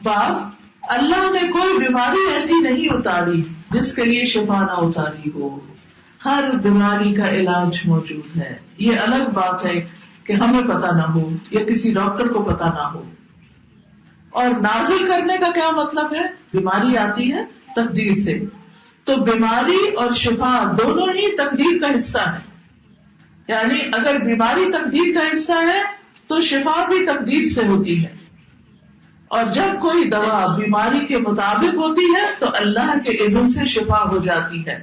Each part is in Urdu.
باب اللہ نے کوئی بیماری ایسی نہیں اتاری جس کے لیے شفا نہ اتاری ہو. ہر بیماری کا علاج موجود ہے. یہ الگ بات ہے کہ ہمیں پتہ نہ ہو یا کسی ڈاکٹر کو پتہ نہ ہو. اور نازل کرنے کا کیا مطلب ہے؟ بیماری آتی ہے تقدیر سے، تو بیماری اور شفا دونوں ہی تقدیر کا حصہ ہے. یعنی اگر بیماری تقدیر کا حصہ ہے تو شفا بھی تقدیر سے ہوتی ہے. اور جب کوئی دوا بیماری کے مطابق ہوتی ہے تو اللہ کے اذن سے شفا ہو جاتی ہے،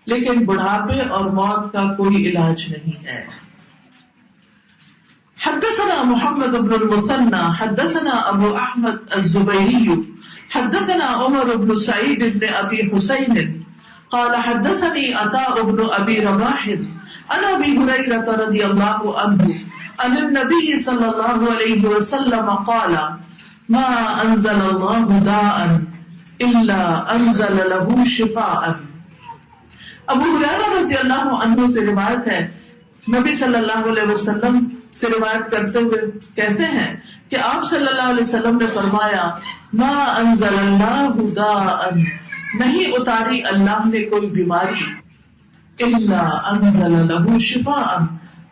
لیکن بڑھاپے اور موت کا کوئی علاج نہیں ہے. حدثنا محمد بن المثنى حدثنا ابو احمد الزبيري حدثنا عمر بن سعيد بن ابي حسين قال حدثني عطاء بن ابي رباح عن ابي هريره رضي الله عنه عن النبي صلى الله عليه وسلم قال ما انزل الله داء الا انزل له شفاء. ابو ہریرہ رضی اللہ عنہ سے روایت ہے، نبی صلی اللہ علیہ وسلم سے روایت کرتے ہوئے کہتے ہیں کہ آپ صلی اللہ علیہ وسلم نے فرمایا ما انزل اللہ داء، نہیں اتاری اللہ نے کوئی بیماری، الا انزل له شفاء،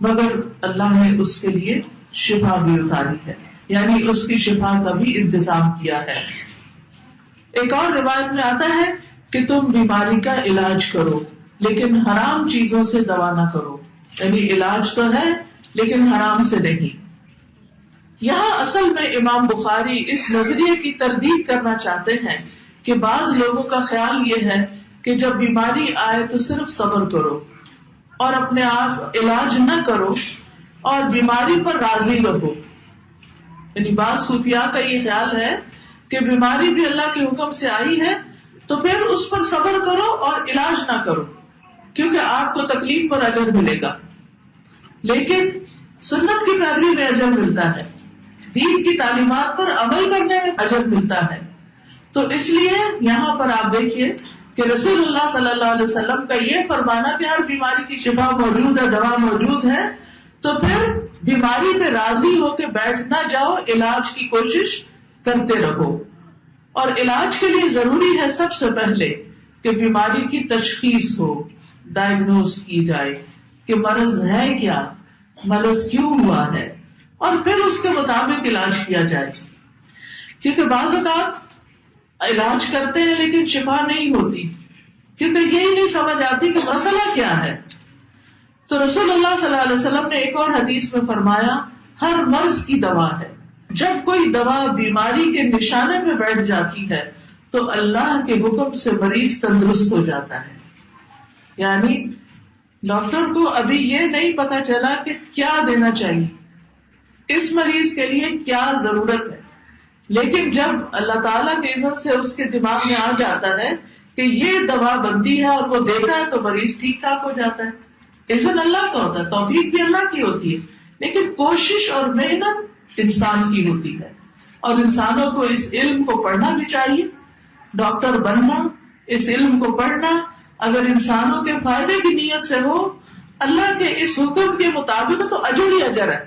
مگر اللہ نے اس کے لیے شفا بھی اتاری ہے، یعنی اس کی شفا کا بھی انتظام کیا ہے. ایک اور روایت میں آتا ہے کہ تم بیماری کا علاج کرو لیکن حرام چیزوں سے دوا نہ کرو. یعنی علاج تو ہے لیکن حرام سے نہیں. یہاں اصل میں امام بخاری اس نظریے کی تردید کرنا چاہتے ہیں کہ بعض لوگوں کا خیال یہ ہے کہ جب بیماری آئے تو صرف صبر کرو اور اپنے آپ علاج نہ کرو اور بیماری پر راضی رہو. یعنی بعض صوفیاء کا یہ خیال ہے کہ بیماری بھی اللہ کے حکم سے آئی ہے تو پھر اس پر صبر کرو اور علاج نہ کرو کیونکہ آپ کو تکلیف پر اجر ملے گا. لیکن سنت کی پیروی میں اجر ملتا ہے، دین کی تعلیمات پر عمل کرنے میں اجر ملتا ہے. تو اس لیے یہاں پر آپ دیکھیے کہ رسول اللہ صلی اللہ علیہ وسلم کا یہ فرمانا کہ ہر بیماری کی شفا موجود ہے، دوا موجود ہے، تو پھر بیماری پہ راضی ہو کے بیٹھ نہ جاؤ، علاج کی کوشش کرتے رہو. اور علاج کے لیے ضروری ہے سب سے پہلے کہ بیماری کی تشخیص ہو، ڈائگنوز کی جائے کہ مرض ہے کیا، مرض کیوں ہوا ہے، اور پھر اس کے مطابق علاج کیا جائے. کیونکہ بعض اوقات علاج کرتے ہیں لیکن شفا نہیں ہوتی کیونکہ یہی نہیں سمجھ آتی کہ مسئلہ کیا ہے. تو رسول اللہ صلی اللہ علیہ وسلم نے ایک اور حدیث میں فرمایا ہر مرض کی دوا ہے. جب کوئی دوا بیماری کے نشانے میں بیٹھ جاتی ہے تو اللہ کے حکم سے مریض تندرست ہو جاتا ہے. یعنی ڈاکٹر کو ابھی یہ نہیں پتا چلا کہ کیا دینا چاہیے، اس مریض کے لیے کیا ضرورت ہے، لیکن جب اللہ تعالیٰ کے اذن سے اس کے دماغ میں آ جاتا ہے کہ یہ دوا بنتی ہے اور وہ دیتا ہے تو مریض ٹھیک ٹھاک ہو جاتا ہے. اذن اللہ کا ہوتا ہے، توفیق بھی اللہ کی ہوتی ہے، لیکن کوشش اور محنت انسان کی ہوتی ہے. اور انسانوں کو اس علم کو پڑھنا بھی چاہیے. ڈاکٹر بننا، اس علم کو پڑھنا اگر انسانوں کے فائدے کی نیت سے ہو، اللہ کے اس حکم کے مطابق تو اجر ہی اجر ہے.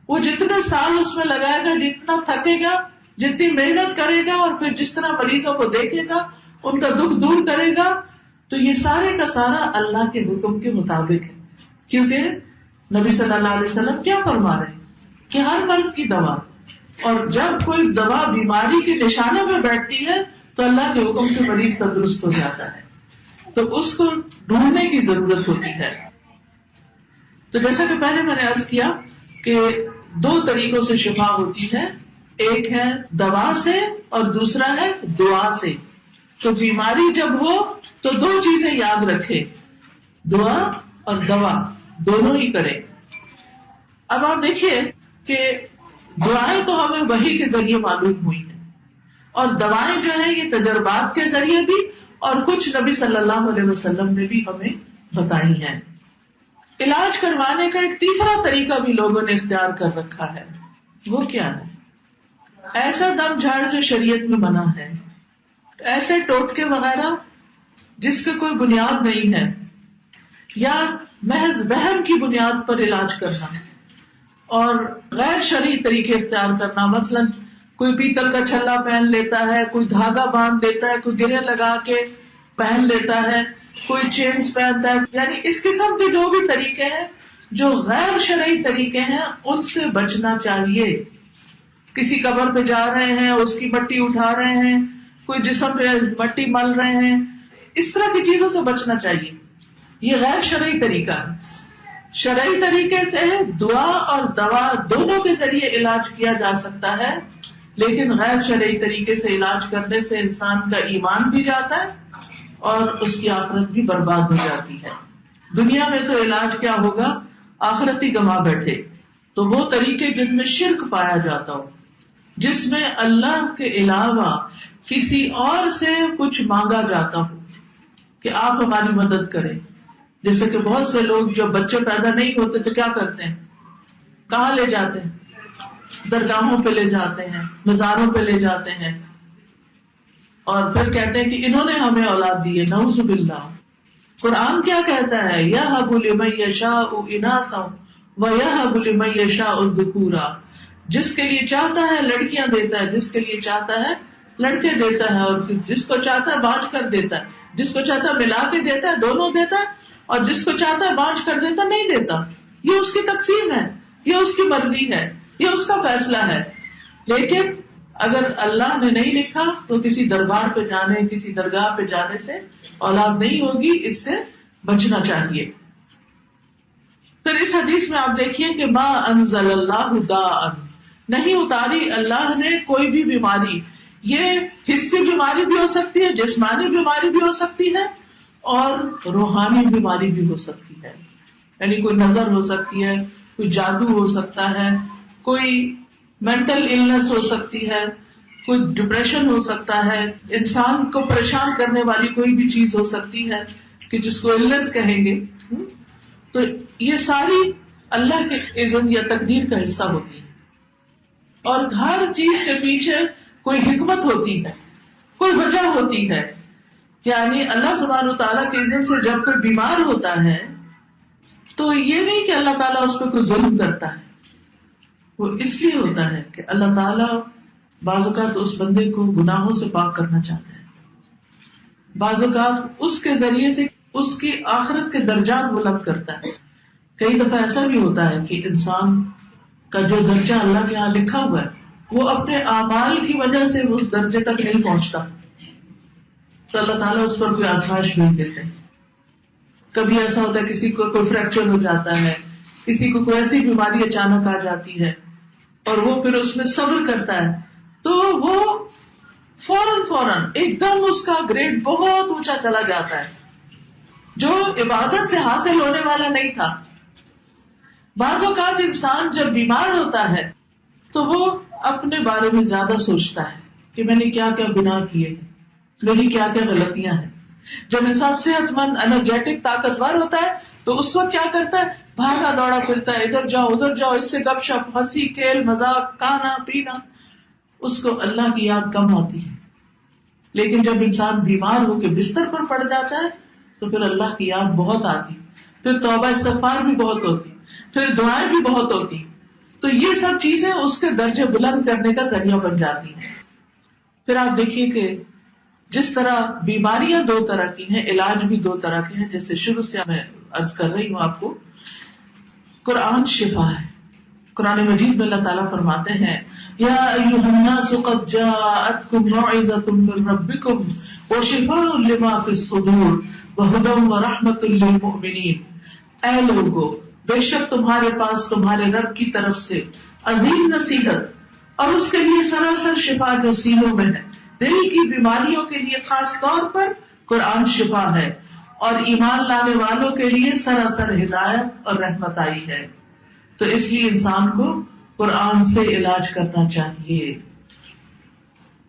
وہ جتنے سال اس میں لگائے گا، جتنا تھکے گا، جتنی محنت کرے گا، اور پھر جس طرح مریضوں کو دیکھے گا، ان کا دکھ دور کرے گا، تو یہ سارے کا سارا اللہ کے حکم کے مطابق ہے. کیونکہ نبی صلی اللہ علیہ وسلم کیا فرما رہے ہیں کہ ہر مرض کی دوا، اور جب کوئی دوا بیماری کے نشانے میں بیٹھتی ہے تو اللہ کے حکم سے مریض تندرست ہو جاتا ہے. تو اس کو ڈھونڈنے کی ضرورت ہوتی ہے. تو جیسا کہ پہلے میں نے عرض کیا کہ دو طریقوں سے شفا ہوتی ہے، ایک ہے دوا سے اور دوسرا ہے دعا سے. تو بیماری جب ہو تو دو چیزیں یاد رکھے، دعا اور دوا دونوں ہی کریں. اب آپ دیکھیے کہ دعائیں تو ہمیں وحی کے ذریعے معلوم ہوئی ہیں، اور دوائیں جو ہیں یہ تجربات کے ذریعے بھی، اور کچھ نبی صلی اللہ علیہ وسلم نے بھی ہمیں بتائی ہیں. علاج کروانے کا ایک تیسرا طریقہ بھی لوگوں نے اختیار کر رکھا ہے. وہ کیا ہے؟ ایسا دم جھاڑ جو شریعت میں منع ہے، ایسے ٹوٹکے وغیرہ جس کا کوئی بنیاد نہیں ہے، یا محض وہم کی بنیاد پر علاج کرنا اور غیر شرعی طریقے اختیار کرنا. مثلاً کوئی پیتل کا چھلا پہن لیتا ہے، کوئی دھاگا باندھ لیتا ہے، کوئی گرے لگا کے پہن لیتا ہے، کوئی چینز پہنتا ہے. یعنی اس قسم کے جو بھی طریقے ہیں جو غیر شرعی طریقے ہیں ان سے بچنا چاہیے. کسی قبر پہ جا رہے ہیں، اس کی مٹی اٹھا رہے ہیں، کوئی جسم پہ مٹی مل رہے ہیں، اس طرح کی چیزوں سے بچنا چاہیے. یہ غیر شرعی طریقہ ہے. شرعی طریقے سے دعا اور دوا دونوں کے ذریعے علاج کیا جا سکتا ہے، لیکن غیر شرعی طریقے سے علاج کرنے سے انسان کا ایمان بھی جاتا ہے اور اس کی آخرت بھی برباد ہو جاتی ہے. دنیا میں تو علاج کیا ہوگا، آخرت ہی گما بیٹھے. تو وہ طریقے جن میں شرک پایا جاتا ہو، جس میں اللہ کے علاوہ کسی اور سے کچھ مانگا جاتا ہو کہ آپ ہماری مدد کریں. جیسے کہ بہت سے لوگ جب بچے پیدا نہیں ہوتے تو کیا کرتے ہیں، کہاں لے جاتے ہیں، درگاہوں پہ لے جاتے ہیں، مزاروں پہ لے جاتے ہیں، اور پھر کہتے ہیں کہ انہوں نے ہمیں اولاد دی ہے. نعوذ باللہ. قرآن کیا کہتا ہے، یَهَبُ لِمَن یَشَاءُ إِنَاثًا وَیَهَبُ لِمَن یَشَاءُ الذُّکُورَ. جس کے لیے چاہتا ہے لڑکیاں دیتا ہے، جس کے لیے چاہتا ہے لڑکے دیتا ہے، اور جس کو چاہتا ہے بانٹ کر دیتا ہے، جس کو چاہتا ہے ملا کے دیتا ہے، دونوں دیتا ہے، اور جس کو چاہتا ہے بانٹ کر دیتا نہیں دیتا. یہ اس کی تقسیم ہے، یہ اس کی مرضی ہے، یہ اس کا فیصلہ ہے. لیکن اگر اللہ نے نہیں لکھا تو کسی دربار پہ جانے، کسی درگاہ پہ جانے سے اولاد نہیں ہوگی. اس سے بچنا چاہیے. پھر اس حدیث میں آپ دیکھیے کہ ما انزل اللہ داء، نہیں اتاری اللہ نے کوئی بھی بیماری. یہ حسی بیماری بھی ہو سکتی ہے، جسمانی بیماری بھی ہو سکتی ہے، اور روحانی بیماری بھی ہو سکتی ہے. یعنی کوئی نظر ہو سکتی ہے، کوئی جادو ہو سکتا ہے، کوئی مینٹل النس ہو سکتی ہے، کوئی ڈپریشن ہو سکتا ہے، انسان کو پریشان کرنے والی کوئی بھی چیز ہو سکتی ہے کہ جس کو النس کہیں گے. تو یہ ساری اللہ کے اذن یا تقدیر کا حصہ ہوتی ہے، اور ہر چیز کے پیچھے کوئی حکمت ہوتی ہے، کوئی وجہ ہوتی ہے. یعنی اللہ سبحانہ وتعالیٰ کے اذن سے جب کوئی بیمار ہوتا ہے تو یہ نہیں کہ اللہ تعالیٰ اس پہ کوئی ظلم کرتا ہے. وہ اس لیے ہوتا ہے کہ اللہ تعالیٰ بعض اوقات اس بندے کو گناہوں سے پاک کرنا چاہتا ہے. بعض اوقات اس کے ذریعے سے اس کی آخرت کے درجات بلند کرتا ہے. کئی دفعہ ایسا بھی ہوتا ہے کہ انسان کا جو درجہ اللہ کے ہاں لکھا ہوا ہے وہ اپنے اعمال کی وجہ سے اس درجے تک نہیں پہنچتا، تو اللہ تعالیٰ اس پر کوئی آزمائش بھیج دیتے ہیں. کبھی ایسا ہوتا ہے کسی کو کوئی فریکچر ہو جاتا ہے، کسی کو کوئی ایسی بیماری اچانک آ جاتی ہے، اور وہ پھر اس میں صبر کرتا ہے تو وہ فوراً ایک دم اس کا گریڈ بہت اونچا چلا جاتا ہے جو عبادت سے حاصل ہونے والا نہیں تھا. بعض اوقات انسان جب بیمار ہوتا ہے تو وہ اپنے بارے میں زیادہ سوچتا ہے کہ میں نے کیا کیا گناہ کیے ہیں، میری کیا کیا غلطیاں ہیں. جب انسان صحت مند، انرجیٹک، طاقتور ہوتا ہے تو اس وقت کیا کرتا ہے، بھاگا دوڑا پھرتا ہے، ادھر جاؤ ادھر جاؤ، اس سے گپ شپ، ہنسی کھیل مذاق، کھانا پینا. اس کو اللہ کی یاد کم آتی ہے. لیکن جب انسان بیمار ہو کے بستر پر پڑ جاتا ہے تو پھر اللہ کی یاد بہت آتی، پھر توبہ استغفار بھی بہت ہوتی، پھر دعائیں بھی بہت ہوتی. تو یہ سب چیزیں اس کے درجے بلند کرنے کا ذریعہ بن جاتی ہیں. پھر آپ دیکھیے کہ جس طرح بیماریاں دو طرح کی ہیں، علاج بھی دو طرح کے ہیں. جیسے شروع سے میں عرض کر رہی ہوں آپ کو، قرآن شفا ہے. قرآن مجید میں اللہ تعالیٰ فرماتے ہیں، یا ایھا الناس قد جاءتکم موعظۃ من ربکم وشفاء لما فی الصدور وہدی ورحمۃ للمؤمنین. اے لوگو، بے شک تمہارے پاس تمہارے رب کی طرف سے عظیم نصیحت اور اس کے لیے سراسر شفا جو سینوں میں ہے. دل کی بیماریوں کے لیے خاص طور پر قرآن شفا ہے، اور ایمان لانے والوں کے لیے سراسر ہدایت اور رحمت آئی ہے. تو اس لیے انسان کو قرآن سے علاج کرنا چاہیے.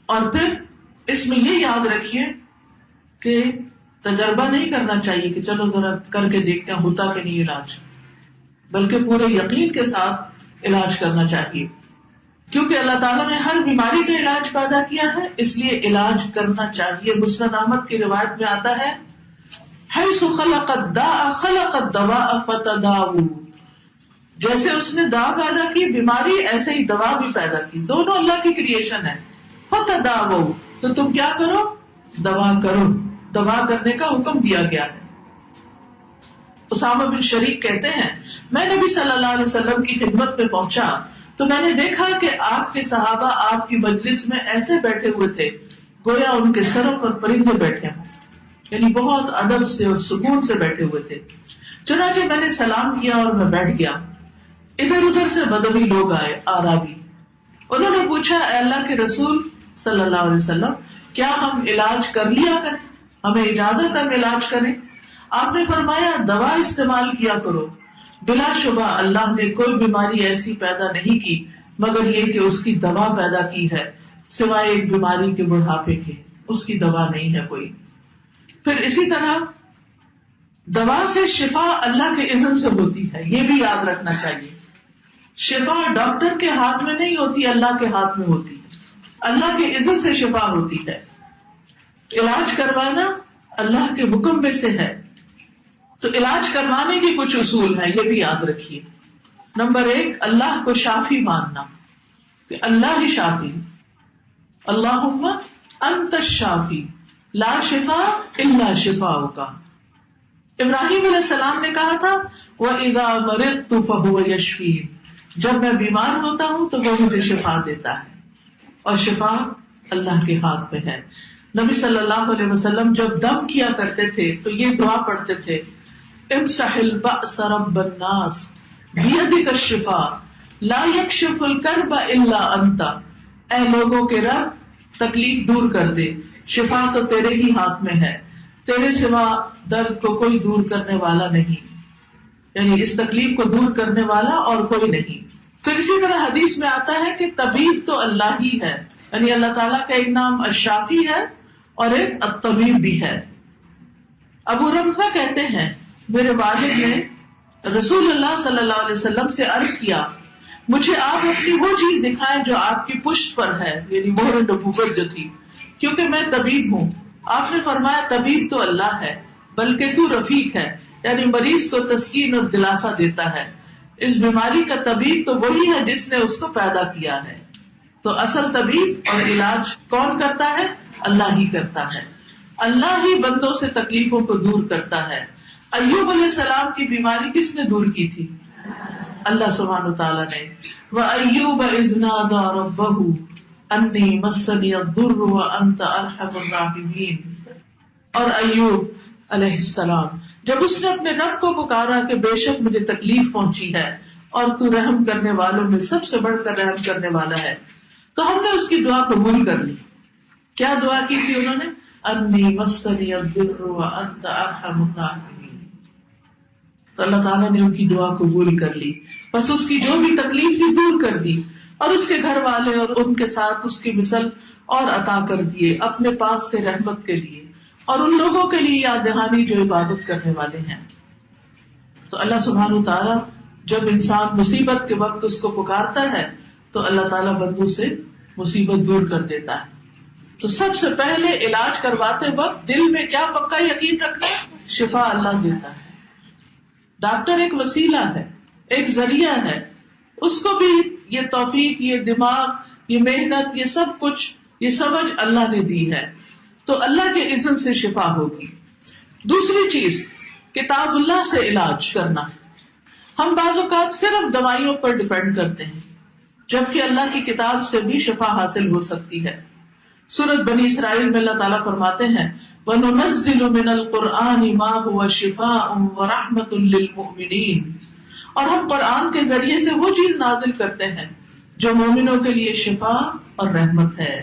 اور پھر اس میں یہ یاد رکھیے کہ تجربہ نہیں کرنا چاہیے کہ چلو ذرا کر کے دیکھتے ہیں ہوتا کہ نہیں علاج، بلکہ پورے یقین کے ساتھ علاج کرنا چاہیے. کیونکہ اللہ تعالیٰ نے ہر بیماری کا علاج پیدا کیا ہے، اس لیے علاج کرنا چاہیے. مسند احمد کی روایت میں آتا ہے، حیث خلق الداء خلق الدواء فتداؤوا. جیسے اس نے دوا پیدا کی بیماری، ایسے ہی دوا بھی پیدا کی، دونوں اللہ کی کریشن ہے. فتداؤ، تو تم کیا کرو؟ دوا کرو. دوا کرنے کا حکم دیا گیا ہے. اسامہ بن شریک کہتے ہیں میں نبی صلی اللہ علیہ وسلم کی خدمت میں پہنچا تو میں نے دیکھا کہ آپ کے صحابہ آپ کی مجلس میں ایسے بیٹھے ہوئے تھے گویا ان کے سروں پر پرندے بیٹھے ہوں، یعنی بہت ادب سے اور سکون سے بیٹھے ہوئے تھے. چنانچہ میں نے سلام کیا اور میں بیٹھ گیا. ادھر ادھر سے بدوی لوگ آئے، آرابی. انہوں نے پوچھا اے اللہ کے رسول صلی اللہ علیہ وسلم، کیا ہم علاج کر لیا کریں؟ ہمیں اجازت ہے ہم علاج کریں؟ آپ نے فرمایا دوا استعمال کیا کرو. بلا شبہ اللہ نے کوئی بیماری ایسی پیدا نہیں کی مگر یہ کہ اس کی دوا پیدا کی ہے، سوائے ایک بیماری کے بڑھاپے کے، اس کی دوا نہیں ہے کوئی. پھر اسی طرح دوا سے شفا اللہ کے اذن سے ہوتی ہے، یہ بھی یاد رکھنا چاہیے. شفا ڈاکٹر کے ہاتھ میں نہیں ہوتی، اللہ کے ہاتھ میں ہوتی ہے. اللہ کے اذن سے شفا ہوتی ہے. علاج کروانا اللہ کے حکم میں سے ہے. تو علاج کروانے کے کچھ اصول ہیں، یہ بھی یاد رکھیے. نمبر 1، اللہ کو شافی ماننا کہ اللہ ہی شافی. اللہم انت الشافی لا شفا الا شفاؤک. ابراہیم علیہ السلام نے کہا تھا وَإِذَا مَرِضْتُ فَهُوَ يَشْفِينِ، جب میں بیمار ہوتا ہوں تو وہ مجھے شفا دیتا ہے، اور شفا اللہ کے ہاتھ میں ہے. نبی صلی اللہ علیہ وسلم جب دم کیا کرتے تھے تو یہ دعا پڑھتے تھے امسح البأس رب الناس بیدک الشفاء لا یکشف الکرب الا انت. اے لوگوں کے رب تکلیف دور کر دے، شفا تو تیرے ہی ہاتھ میں ہے، تیرے سوا درد کو کوئی دور کرنے والا نہیں، یعنی اس تکلیف کو دور کرنے والا اور کوئی نہیں. پھر اسی طرح حدیث میں آتا ہے کہ طبیب تو اللہ ہی ہے، یعنی اللہ تعالیٰ کا ایک نام الشافی ہے اور ایک الطبیب بھی ہے. ابو رمزہ کہتے ہیں میرے والد نے رسول اللہ صلی اللہ علیہ وسلم سے عرض کیا مجھے آپ اپنی وہ چیز دکھائیں جو آپ کی پشت پر ہے، یعنی مہر نبوت جو تھی، کیونکہ میں طبیب ہوں. آپ نے فرمایا طبیب تو اللہ ہے بلکہ تو رفیق ہے، یعنی مریض کو تسکین اور دلاسا دیتا ہے. اس بیماری کا طبیب تو وہی ہے جس نے اس کو پیدا کیا ہے. تو اصل طبیب اور علاج کون کرتا ہے؟ اللہ ہی کرتا ہے. اللہ ہی بندوں سے تکلیفوں کو دور کرتا ہے. ایوب علیہ السلام کی بیماری کس نے دور کی تھی؟ اللہ سبحانہ وتعالیٰ نے. وَأَيُّوبَ إِذْ نَادَى رَبَّهُ أَنِّي مَسَّنِيَ الضُّرُّ وَأَنْتَ أَرْحَمُ الرَّاحِمِينَ. اور ایوب علیہ السلام جب اس نے اپنے رب کو پکارا کہ بے شک مجھے تکلیف پہنچی ہے اور تو رحم کرنے والوں میں سب سے بڑھ کر رحم کرنے والا ہے، تو ہم نے اس کی دعا قبول کر لی. کیا دعا کی تھی انہوں نے؟ انی مسنی الضر وانت ارحم الراحمین. تو اللہ تعالیٰ نے ان کی دعا قبول کر لی، بس اس کی جو بھی تکلیف تھی دور کر دی، اور اس کے گھر والے اور ان کے ساتھ اس کی مثل اور عطا کر دیے اپنے پاس سے رحمت کے لیے، اور ان لوگوں کے لیے یاد دہانی جو عبادت کرنے والے ہیں. تو اللہ سبحانہ تعالیٰ جب انسان مصیبت کے وقت اس کو پکارتا ہے تو اللہ تعالیٰ بندوں سے مصیبت دور کر دیتا ہے. تو سب سے پہلے علاج کرواتے وقت دل میں کیا پکا یقین رکھنا ہے؟ شفا اللہ دیتا ہے. ڈاکٹر ایک وسیلہ ہے، ایک ذریعہ ہے، اس کو بھی یہ توفیق، یہ دماغ، یہ محنت، یہ سب کچھ، یہ سمجھ اللہ نے دی ہے. تو اللہ کے اذن سے شفا ہوگی. دوسری چیز کتاب اللہ سے علاج کرنا. ہم بعض اوقات صرف دوائیوں پر ڈپینڈ کرتے ہیں جبکہ اللہ کی کتاب سے بھی شفا حاصل ہو سکتی ہے. سورۃ بنی اسرائیل میں اللہ تعالیٰ فرماتے ہیں وَنُنَزِّلُ مِنَ الْقُرْآنِ مَا هُوَ شِفَاءٌ وَرَحْمَةٌ لِّلْمُؤْمِنِينَ، اور ہم قرآن کے ذریعے سے وہ چیز نازل کرتے ہیں جو مومنوں کے لیے شفا اور رحمت ہے.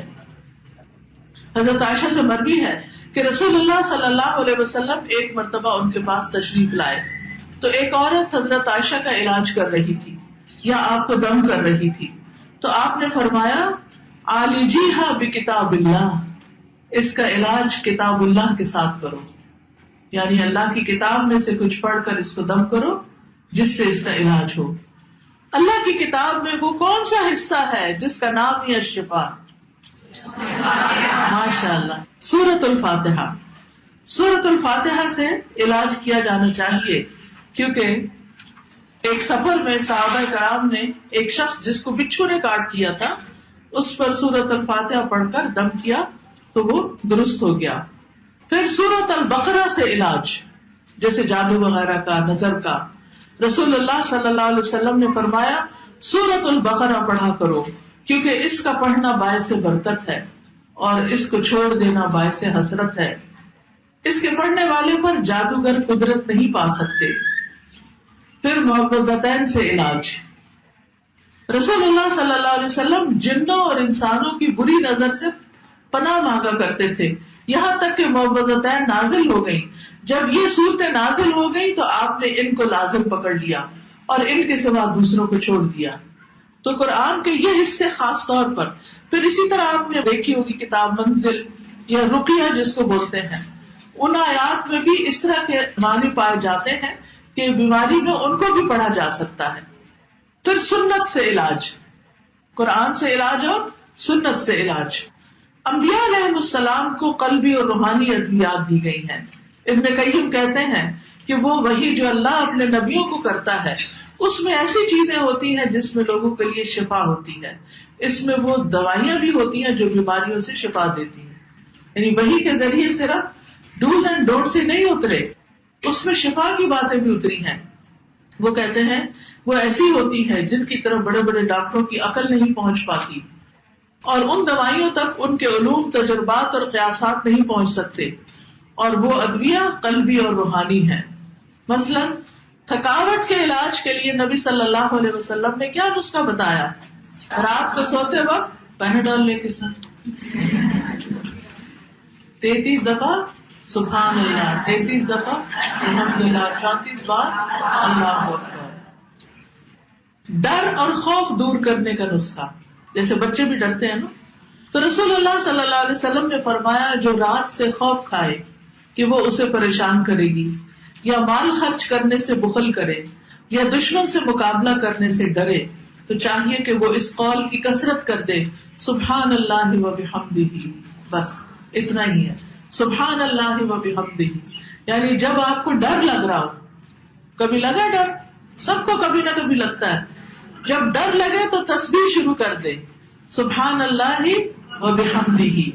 حضرت عائشہ سے مروی ہے کہ رسول اللہ صلی اللہ علیہ وسلم ایک مرتبہ ان کے پاس تشریف لائے تو ایک عورت حضرت عائشہ کا علاج کر رہی تھی یا آپ کو دم کر رہی تھی. تو آپ نے فرمایا عالجیہا بکتاب اللہ، اس کا علاج کتاب اللہ کے ساتھ کرو، یعنی اللہ کی کتاب میں سے کچھ پڑھ کر اس کو دم کرو جس سے اس کا علاج ہو. اللہ کی کتاب میں وہ کون سا حصہ ہے جس کا نام ہی الشفا؟ ماشاء اللہ، سورۃ الفاتحہ. سورۃ الفاتحہ سے علاج کیا جانا چاہیے، کیونکہ ایک سفر میں صحابہ کرام نے ایک شخص جس کو بچھو نے کاٹ دیا تھا اس پر سورۃ الفاتحہ پڑھ کر دم کیا تو وہ درست ہو گیا. پھر سورۃ البقرہ سے علاج جیسے جادو وغیرہ کا، نظر کا، رسول اللہ صلی اللہ علیہ وسلم نے فرمایا سورۃ البقرہ پڑھا کرو کیونکہ اس کا پڑھنا باعث برکت ہے اور اس کو چھوڑ دینا باعث حسرت ہے. اس کے پڑھنے والے پر جادوگر قدرت نہیں پا سکتے. پھر معوذتین سے علاج، رسول اللہ صلی اللہ علیہ وسلم جنوں اور انسانوں کی بری نظر سے پناہ مانگا کرتے تھے یہاں تک کہ معوذتین نازل ہو گئی. جب یہ صورتیں نازل ہو گئی تو آپ نے ان کو لازم پکڑ لیا اور ان کے سوا دوسروں کو چھوڑ دیا. تو قرآن کے یہ حصے خاص طور پر. پھر اسی طرح آپ نے دیکھی ہوگی کتاب منزل یا رقیہ جس کو بولتے ہیں، ان آیات میں بھی اس طرح کے معنی پائے جاتے ہیں کہ بیماری میں ان کو بھی پڑھا جا سکتا ہے. پھر سنت سے علاج، قرآن سے علاج اور سنت سے علاج. انبیاء علیہ السلام کو قلبی اور روحانی ادویات دی گئی ہیں. ابن قیم کہتے ہیں کہ وہ وحی جو اللہ اپنے نبیوں کو کرتا ہے اس میں ایسی چیزیں ہوتی ہیں جس میں لوگوں کے لیے شفا ہوتی ہے. اس میں وہ دوائیاں بھی ہوتی ہیں جو بیماریوں سے شفا دیتی ہیں. یعنی وحی کے ذریعے صرف ڈوز اینڈ ڈونٹ سے نہیں اترے، اس میں شفا کی باتیں بھی اتری ہیں. وہ کہتے ہیں وہ ایسی ہوتی ہے جن کی طرف بڑے بڑے ڈاکٹروں کی عقل نہیں پہنچ پاتی اور ان دوائیوں تک ان کے علوم، تجربات اور قیاسات نہیں پہنچ سکتے. اور وہ ادویہ قلبی اور روحانی ہیں. مثلا تھکاوٹ کے علاج کے لیے نبی صلی اللہ علیہ وسلم نے کیا نسخہ بتایا؟ رات کو سوتے وقت پیناڈول لے کے ساتھ 33 دفعہ سبحان اللہ، 33 دفعہ الحمدللہ، 34 بار اللہ اکبر. ڈر اور خوف دور کرنے کا نسخہ، جیسے بچے بھی ڈرتے ہیں نا، تو رسول اللہ صلی اللہ علیہ وسلم نے فرمایا جو رات سے خوف کھائے کہ وہ اسے پریشان کرے گی یا مال خرچ کرنے سے بخل کرے یا دشمن سے مقابلہ کرنے سے ڈرے تو چاہیے کہ وہ اس قول کی کثرت کر دے سبحان اللہ و بحمدہ. بس اتنا ہی ہے، سبحان اللہ و بحمدہ. یعنی جب آپ کو ڈر لگ رہا ہو، کبھی لگا ڈر، سب کو کبھی نہ کبھی لگتا ہے، جب ڈر لگے تو تسبیح شروع کر دے سبحان اللہ و بحمدہ.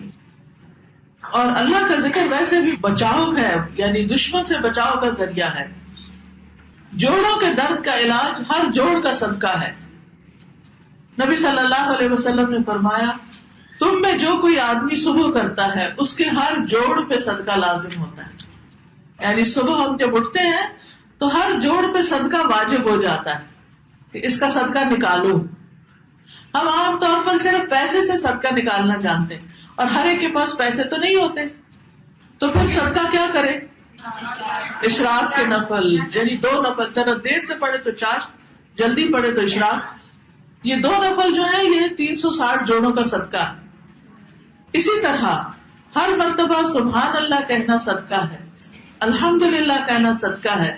اور اللہ کا ذکر ویسے بھی بچاؤ ہے، یعنی دشمن سے بچاؤ کا ذریعہ ہے. جوڑوں کے درد کا علاج ہر جوڑ کا صدقہ ہے. نبی صلی اللہ علیہ وسلم نے فرمایا تم میں جو کوئی آدمی صبح کرتا ہے اس کے ہر جوڑ پہ صدقہ لازم ہوتا ہے. یعنی صبح ہم جب اٹھتے ہیں تو ہر جوڑ پہ صدقہ واجب ہو جاتا ہے کہ اس کا صدقہ نکالو. ہم عام طور پر صرف پیسے سے صدقہ نکالنا جانتے ہیں اور ہر ایک کے پاس پیسے تو نہیں ہوتے، تو پھر صدقہ کیا کرے؟ اشراق کے نفل، یعنی 2 نفل، ذرا دیر سے پڑھے تو 4، جلدی پڑھے تو اشراق. یہ 2 نفل جو ہے یہ 360 جوڑوں کا صدقہ ہے. اسی طرح ہر مرتبہ سبحان اللہ کہنا صدقہ ہے، الحمدللہ کہنا صدقہ ہے،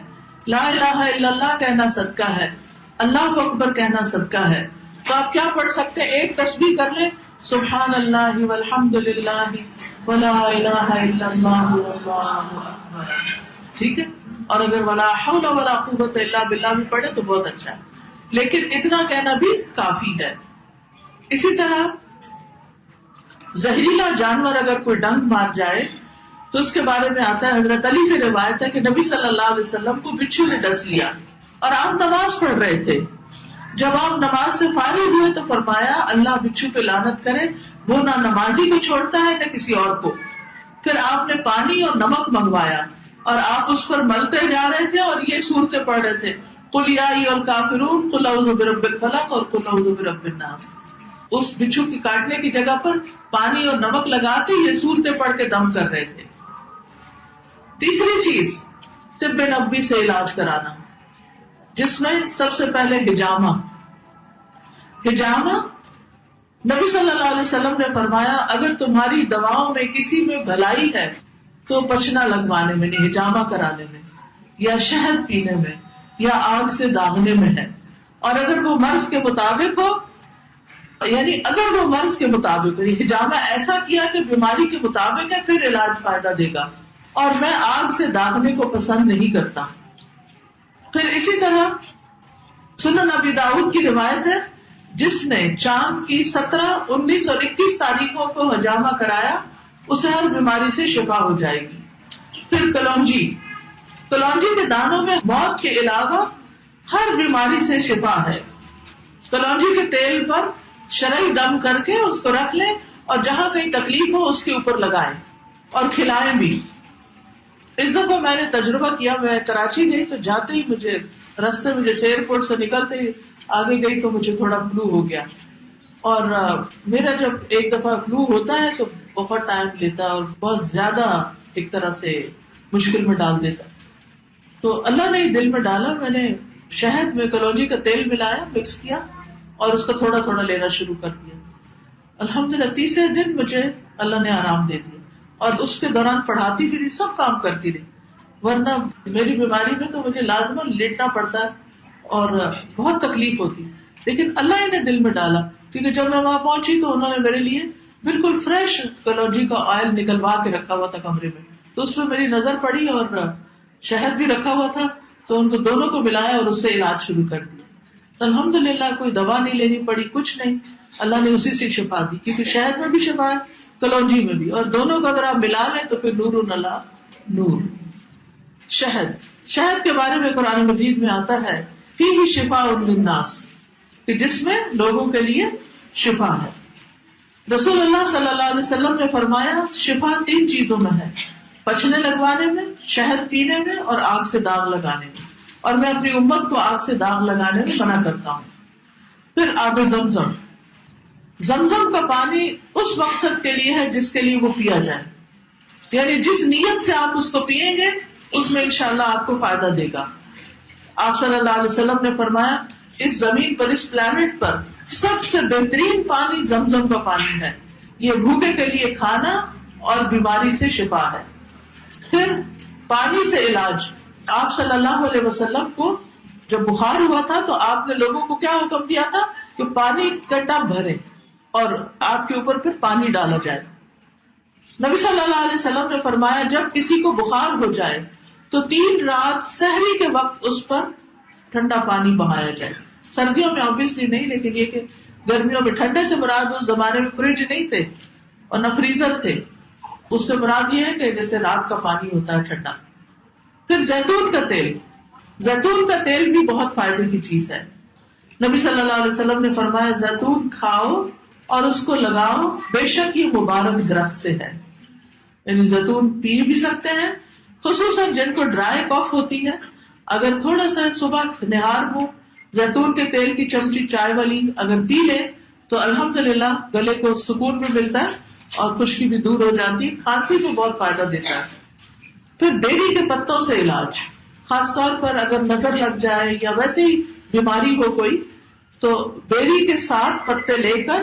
لا الہ الا اللہ کہنا صدقہ ہے، اللہ اکبر کہنا صدقہ ہے. تو آپ کیا پڑھ سکتے ہیں؟ ایک تسبیح کر لیں سبحان اللہ والحمد للہ ولا الہ الا اللہ واللہ اکبر، ٹھیک ہے. اور اگر ولا حول ولا قوت الا باللہ بھی پڑھے تو بہت اچھا ہے، لیکن اتنا کہنا بھی کافی ہے. اسی طرح زہریلا جانور اگر کوئی ڈنگ مار جائے تو اس کے بارے میں آتا ہے، حضرت علی سے روایت ہے کہ نبی صلی اللہ علیہ وسلم کو بچھو نے ڈس لیا اور آپ نماز پڑھ رہے تھے. جب آپ نماز سے فارغ ہوئے تو فرمایا اللہ بچھو پہ لعنت کرے، وہ نہ نمازی کو چھوڑتا ہے نہ کسی اور کو. پھر آپ نے پانی اور نمک منگوایا اور آپ اس پر ملتے جا رہے تھے اور یہ صورتیں پڑھ رہے تھے قل یا ایھا الکافرون قل اعوذ برب الفلق اور قل اعوذ برب الناس. اس بچھو کی کاٹنے کی جگہ پر پانی اور نمک لگاتے یہ صورتیں پڑھ کے دم کر رہے تھے. تیسری چیز طب نبوی سے علاج کرانا، جس میں سب سے پہلے حجامہ. نبی صلی اللہ علیہ وسلم نے فرمایا اگر تمہاری دواؤں میں کسی میں بھلائی ہے تو پچنا لگوانے میں، حجامہ کرانے میں، یا شہد پینے میں، یا آگ سے داغنے میں ہے. اور اگر وہ مرض کے مطابق ہو، یعنی اگر وہ مرض کے مطابق ہو، حجامہ ایسا کیا کہ بیماری کے مطابق ہے پھر علاج فائدہ دے گا. اور میں آگ سے داغنے کو پسند نہیں کرتا. پھر اسی طرح سنن ابی داؤد کی روایت ہے، جس نے چاند کی 17، 19 اور 21 تاریخوں کو حجامہ کرایا اسے ہر بیماری سے شفا ہو جائے گی۔ پھر کلونجی کے دانوں میں موت کے علاوہ ہر بیماری سے شفا ہے۔ کلونجی کے تیل پر شرعی دم کر کے اس کو رکھ لیں اور جہاں کہیں تکلیف ہو اس کے اوپر لگائیں اور کھلائیں بھی۔ اس دفعہ میں نے تجربہ کیا، میں کراچی گئی تو جاتے ہی مجھے رستے میں جیسے ایئرپورٹ سے نکلتے ہی آگے گئی تو مجھے تھوڑا فلو ہو گیا، اور میرا جب ایک دفعہ فلو ہوتا ہے تو بہت ٹائم لیتا ہے اور بہت زیادہ ایک طرح سے مشکل میں ڈال دیتا۔ تو اللہ نے دل میں ڈالا، میں نے شہد میں کلونجی کا تیل ملایا، مکس کیا اور اس کا تھوڑا تھوڑا لینا شروع کر دیا۔ الحمدللہ تیسرے دن مجھے اللہ نے آرام دے دیا، اور اس کے دوران پڑھاتی بھی رہی، سب کام کرتی رہی، ورنہ میری بیماری میں تو مجھے لازماً لیٹنا پڑتا ہے اور بہت تکلیف ہوتی، لیکن اللہ نے دل میں ڈالا، کیونکہ جب میں وہاں پہنچی تو انہوں نے میرے لیے بالکل فریش کلونجی کا آئل نکلوا کے رکھا ہوا تھا کمرے میں، تو اس میں میری نظر پڑی اور شہد بھی رکھا ہوا تھا، تو ان کو دونوں کو ملایا اور اس سے علاج شروع کر دیا۔ الحمدللہ کوئی دوا نہیں لینی پڑی، کچھ نہیں، اللہ نے اسی سے شفا دی، کیونکہ شہد میں بھی شفا ہے، کلونجی میں بھی، اور دونوں کو اگر آپ ملا لیں تو پھر نور نلا نور۔ شہد کے بارے میں قرآن مجید میں آتا ہے فیہ شفاء للناس، کہ جس میں لوگوں کے لیے شفا ہے۔ رسول اللہ صلی اللہ علیہ وسلم نے فرمایا شفا 3 چیزوں میں ہے، پچھنے لگوانے میں، شہد پینے میں اور آگ سے داغ لگانے میں، اور میں اپنی امت کو آگ سے داغ لگانے میں منع کرتا ہوں۔ پھر آب زمزم، زمزم کا پانی اس مقصد کے لیے ہے جس کے لیے وہ پیا جائے، یعنی جس نیت سے آپ اس کو پیئیں گے اس میں انشاءاللہ آپ کو فائدہ دے گا۔ آپ صلی اللہ علیہ وسلم نے فرمایا اس زمین پر، اس پلانٹ پر سب سے بہترین پانی زمزم کا پانی ہے، یہ بھوکے کے لیے کھانا اور بیماری سے شفا ہے۔ پھر پانی سے علاج، آپ صلی اللہ علیہ وسلم کو جب بخار ہوا تھا تو آپ نے لوگوں کو کیا حکم دیا تھا کہ پانی کا ٹب بھرے اور آپ کے اوپر پھر پانی ڈالا جائے۔ نبی صلی اللہ علیہ وسلم نے فرمایا جب کسی کو بخار ہو جائے تو 3 رات سحری کے وقت اس پر ٹھنڈا پانی بہایا جائے۔ سردیوں میں obviously نہیں، لیکن یہ کہ گرمیوں میں، ٹھنڈے سے مراد اس زمانے میں فریج نہیں تھے اور نہ فریزر تھے، اس سے مراد یہ ہے کہ جیسے رات کا پانی ہوتا ہے ٹھنڈا۔ پھر زیتون کا تیل، زیتون کا تیل بھی بہت فائدے کی چیز ہے۔ نبی صلی اللہ علیہ وسلم نے فرمایا زیتون کھاؤ اور اس کو لگاؤ، بے شک یہ مبارک درخت سے ہے، یعنی زیتون پی بھی سکتے ہیں، خصوصاً جن کو ڈرائی کاف ہوتی ہے، اگر تھوڑا سا صبح نہار ہو زیتون کے تیل کی چمچی چائے والی اگر پی لے تو الحمدللہ گلے کو سکون بھی ملتا ہے اور خشکی بھی دور ہو جاتی ہے، کھانسی کو بہت فائدہ دیتا ہے۔ پھر بیری کے پتوں سے علاج، خاص طور پر اگر نظر لگ جائے یا ویسی بیماری ہو کوئی، تو بیری کے 7 پتے لے کر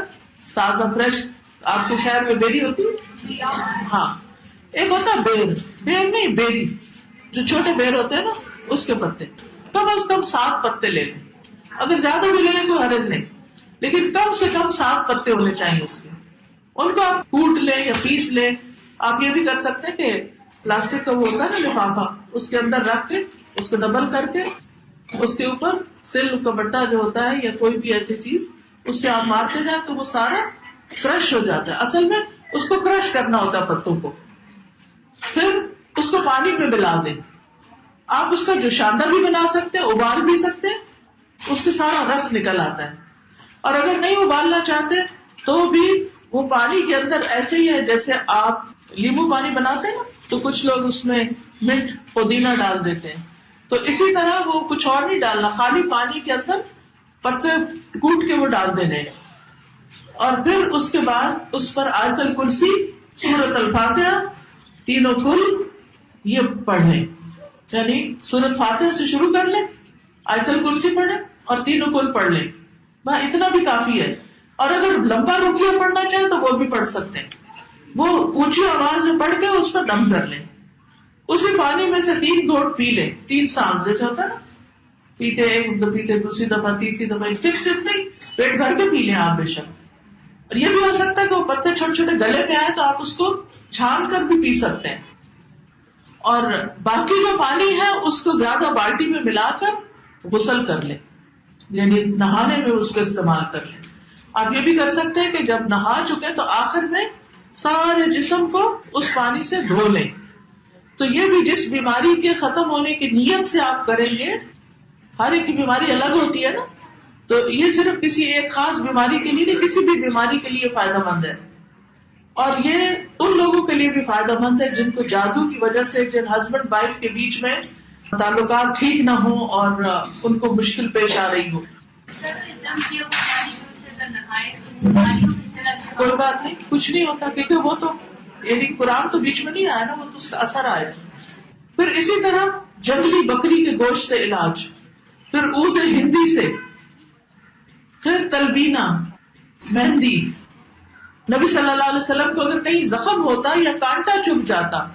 تازہ فریش، آپ کے شہر میں بیری ہوتی ہے؟ ہاں، ایک ہوتا ہے بیر نہیں، بیری، جو چھوٹے بیر ہوتے ہیں نا، اس کے پتے کم از کم 7 پتے لے لیں، اگر زیادہ بھی لے لیں کوئی حرج نہیں، لیکن کم سے کم 7 پتے ہونے چاہیے اس کے۔ ان کو آپ کوٹ لیں یا پیس لیں، آپ یہ بھی کر سکتے ہیں کہ پلاسٹک کا وہ ہوتا ہے نا لفافہ، اس کے اندر رکھ کے اس کو ڈبل کر کے اس کے اوپر سل کا بٹا جو ہوتا ہے یا کوئی بھی ایسی چیز، اس سے آپ مارتے جائیں تو وہ سارا کرش ہو جاتا ہے۔ اصل میں اس کو کرش کرنا ہوتا ہے پتوں کو، پھر اس کو پانی میں ملا دیں۔ آپ اس کا جوشاندہ بھی بنا سکتے ہیں، ابال بھی سکتے ہیں، اس سے سارا رس نکل آتا ہے، اور اگر نہیں ابالنا چاہتے تو بھی وہ پانی کے اندر ایسے ہی ہے جیسے آپ لیمو پانی بناتے ہیں نا، تو کچھ لوگ اس میں منٹ پودینہ ڈال دیتے ہیں، تو اسی طرح وہ کچھ اور نہیں ڈالنا، خالی پانی کے اندر پتے کوٹ کے وہ ڈال دینے، اور پھر اس کے بعد اس پر آیت الکرسی، سورۃ الفاتحہ، تینوں کل یہ پڑھ لیں، یعنی سورۃ فاتحہ سے شروع کر لیں، آیت الکرسی پڑھ لیں اور تینوں کل پڑھ لیں، بس اتنا بھی کافی ہے۔ اور اگر لمبا رقیہ پڑھنا چاہے تو وہ بھی پڑھ سکتے ہیں، وہ اونچی آواز میں پڑھ کے اس پر دم کر لیں، اسی پانی میں سے 3 گھونٹ پی لیں، 3 سانس جیسے ہوتا ہے نا، پیتے ایک پیتے دوسری دفعہ تیسری دفعہ، صرف نہیں، پیٹ بھر کے پی لیں آپ بے شک۔ اور یہ بھی ہو سکتا ہے کہ وہ پتے چھوٹے چھوٹے گلے میں آئے تو آپ اس کو چھان کر بھی پی سکتے ہیں، اور باقی جو پانی ہے اس کو زیادہ بالٹی میں ملا کر غسل کر لیں، یعنی نہانے میں اس کو استعمال کر لیں. آپ یہ بھی کر سکتے ہیں کہ جب نہا چکے تو آخر میں سارے جسم کو اس پانی سے دھو لیں. تو یہ بھی جس بیماری کے ختم ہونے کی نیت سے آپ کریں گے، ہر ایک کی بیماری الگ ہوتی ہے نا، تو یہ صرف کسی ایک خاص بیماری کے لیے نہیں، کسی بھی بیماری کے لیے فائدہ مند ہے. اور یہ ان لوگوں کے لیے بھی فائدہ مند ہے جن کو جادو کی وجہ سے، جن ہسبینڈ وائف کے بیچ میں تعلقات ٹھیک نہ ہوں اور ان کو مشکل پیش آ رہی ہو. کوئی بات نہیں، کچھ نہیں ہوتا، کیونکہ وہ تو یعنی قرآن تو بیچ میں نہیں آیا نا، وہ تو اس کا اثر آئے. پھر اسی طرح جنگلی بکری کے گوشت سے علاج، پھر عود ہندی سے، پھر تلبینہ، مہندی. نبی صلی اللہ علیہ وسلم کو اگر کہیں زخم ہوتا یا کانٹا چبھ جاتا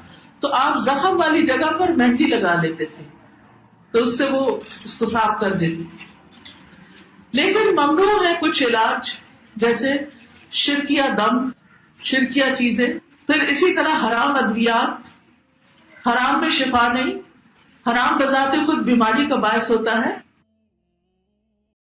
تو آپ زخم والی جگہ پر مہندی لگا لیتے تھے، تو اس سے وہ اس کو صاف کر دیتی. لیکن ممنوع ہے کچھ علاج، جیسے شرکیہ دم، شرکیہ چیزیں. پھر اسی طرح حرام ادویات، حرام میں شفا نہیں، حرام بذات خود بیماری کا باعث ہوتا ہے.